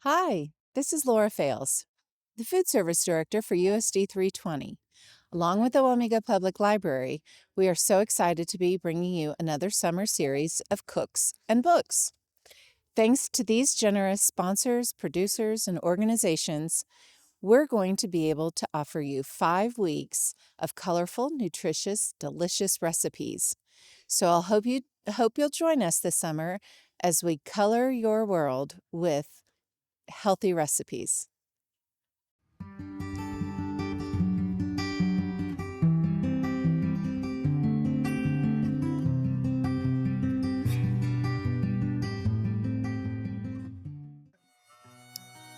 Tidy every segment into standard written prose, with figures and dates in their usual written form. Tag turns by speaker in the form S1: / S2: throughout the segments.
S1: Hi, this is Laura Fales, the Food Service Director for USD 320. Along with the Wamego Public Library, we are so excited to be bringing you another summer series of cooks and books. Thanks to these generous sponsors, producers, and organizations, we're going to be able to offer you 5 weeks of colorful, nutritious, delicious recipes. So hope you'll join us this summer as we color your world with healthy recipes.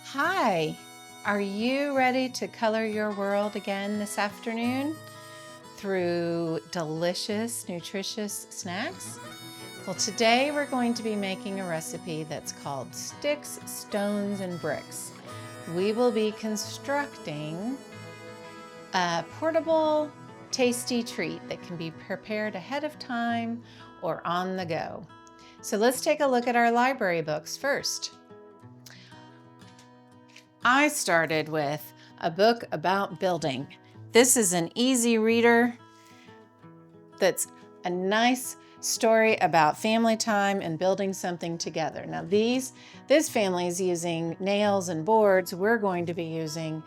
S1: Hi, are you ready to color your world again this afternoon through delicious, nutritious snacks? Well, today we're going to be making a recipe that's called Sticks, Stones, and Bricks. We will be constructing a portable, tasty treat that can be prepared ahead of time or on the go. So let's take a look at our library books first. I started with a book about building. This is an easy reader that's a nice story about family time and building something together. Now this family is using nails and boards. We're going to be using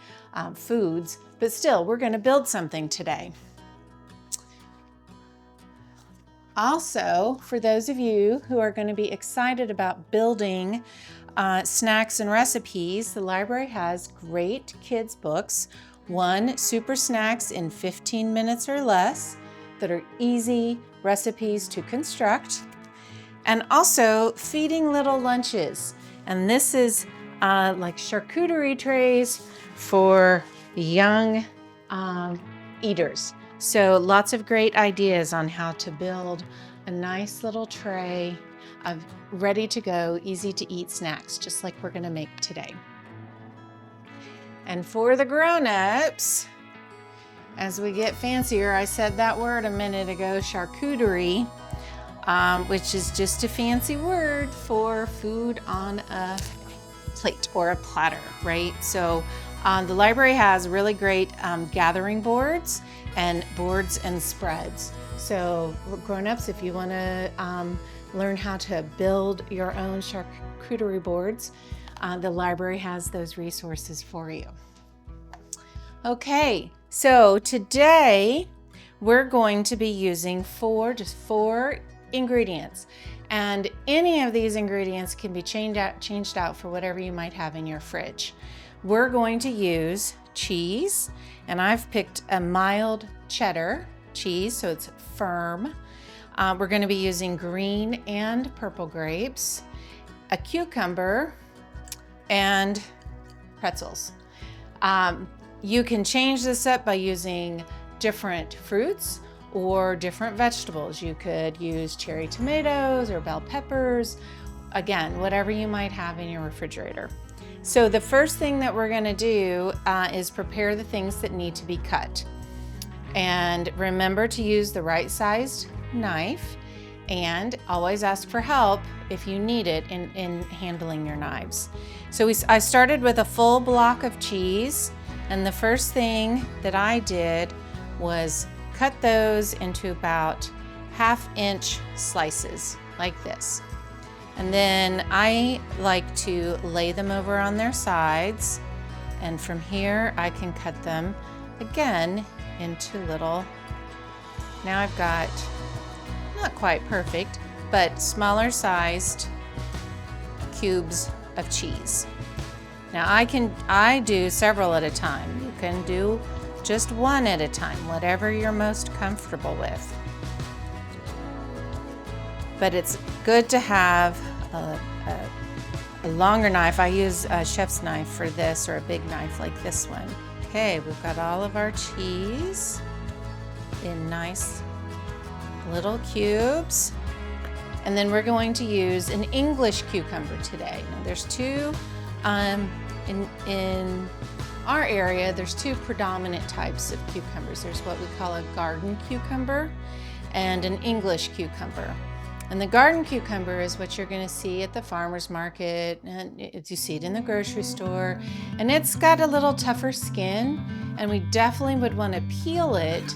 S1: foods, but still we're going to build something today. Also, for those of you who are going to be excited about building snacks and recipes, the library has great kids books. One, Super Snacks in 15 minutes or less, that are easy recipes to construct. And also Feeding Little Lunches. And this is like charcuterie trays for young eaters. So lots of great ideas on how to build a nice little tray of ready to go, easy to eat snacks, just like we're gonna make today. And for the grown-ups, as we get fancier, I said that word a minute ago, charcuterie, which is just a fancy word for food on a plate or a platter, right? So the library has really great gathering boards and spreads. So grown-ups, if you want to learn how to build your own charcuterie boards, the library has those resources for you. Okay, so today we're going to be using just four ingredients, and any of these ingredients can be changed out for whatever you might have in your fridge. We're going to use cheese, and I've picked a mild cheddar cheese, so it's firm. We're going to be using green and purple grapes, a cucumber, and pretzels. You can change this up by using different fruits or different vegetables. You could use cherry tomatoes or bell peppers, again, whatever you might have in your refrigerator. So the first thing that we're going to do is prepare the things that need to be cut. And remember to use the right sized knife, and always ask for help if you need it in handling your knives. So I started with a full block of cheese, and the first thing that I did was cut those into about 1/2 inch slices like this. And then I like to lay them over on their sides, and from here I can cut them again into little, now I've got, not quite perfect, but smaller sized cubes of cheese. Now I do several at a time. You can do just one at a time, whatever you're most comfortable with. But it's good to have a longer knife. I use a chef's knife for this, or a big knife like this one. Okay, we've got all of our cheese in nice little cubes. And then we're going to use an English cucumber today. Now there's two, in our area, there's two predominant types of cucumbers. There's what we call a garden cucumber and an English cucumber. And the garden cucumber is what you're going to see at the farmer's market, and you see it in the grocery store. And it's got a little tougher skin, and we definitely would want to peel it,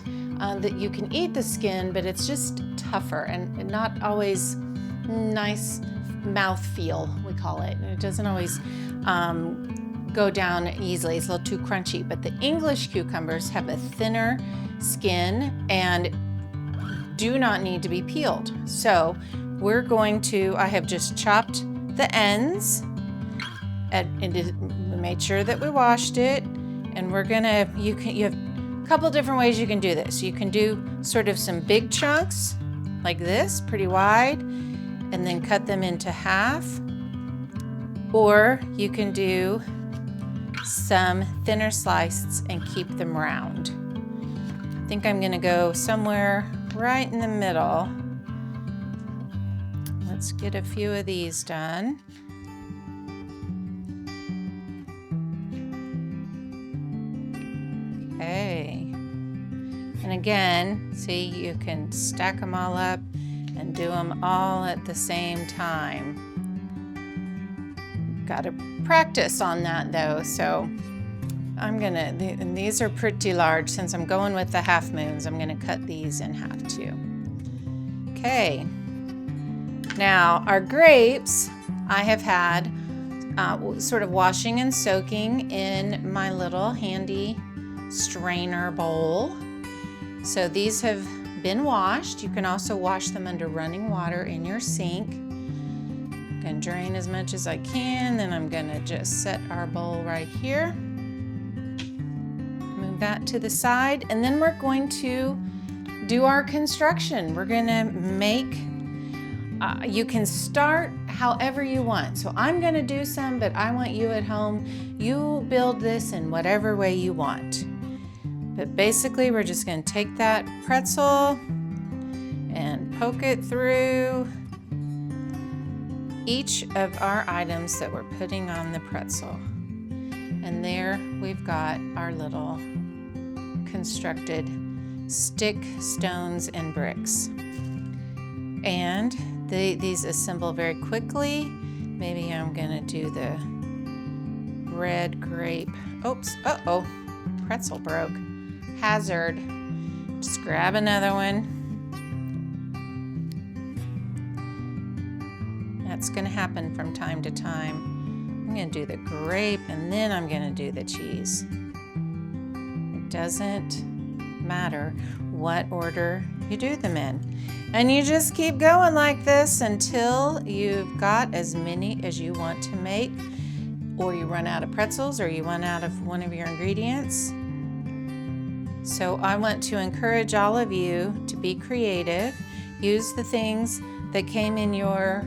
S1: that you can eat the skin, but it's just tougher and not always nice mouth feel, we call it. And it doesn't always go down easily. It's a little too crunchy. But the English cucumbers have a thinner skin and do not need to be peeled. So we're going to, I have just chopped the ends and made sure that we washed it. And we're gonna, you have a couple different ways you can do this. You can do sort of some big chunks like this, pretty wide, and then cut them into half. Or you can do some thinner slices and keep them round. I think I'm gonna go somewhere right in the middle. Let's get a few of these done. Okay. And again, see, you can stack them all up and do them all at the same time. Got to practice on that though, so I'm gonna, and these are pretty large. Since I'm going with the half moons, I'm gonna cut these in half too. Okay, now our grapes, I have had sort of washing and soaking in my little handy strainer bowl. So these have been washed. You can also wash them under running water in your sink. I'm gonna drain as much as I can, then I'm gonna just set our bowl right here. Move that to the side, and then we're going to do our construction. We're gonna make, you can start however you want. So I'm gonna do some, but I want you at home, you build this in whatever way you want. But basically, we're just gonna take that pretzel and poke it through each of our items that we're putting on the pretzel. And there we've got our little constructed stick, stones, and bricks. And these assemble very quickly. Maybe I'm gonna do the red grape. Oops, uh-oh, pretzel broke. Hazard. Just grab another one. That's gonna happen from time to time. I'm gonna do the grape and then I'm gonna do the cheese. It doesn't matter what order you do them in. And you just keep going like this until you've got as many as you want to make, or you run out of pretzels, or you run out of one of your ingredients. So I want to encourage all of you to be creative. Use the things that came in your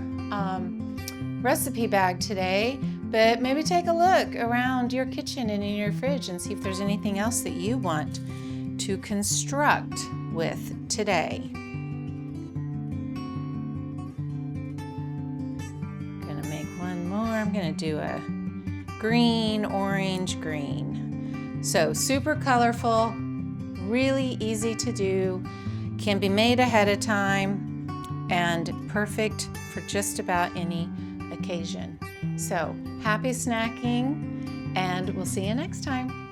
S1: recipe bag today, but maybe take a look around your kitchen and in your fridge and see if there's anything else that you want to construct with today. Gonna make one more. I'm gonna do a green, orange, green. So super colorful, really easy to do, can be made ahead of time, and perfect for just about any occasion. So happy snacking, and we'll see you next time.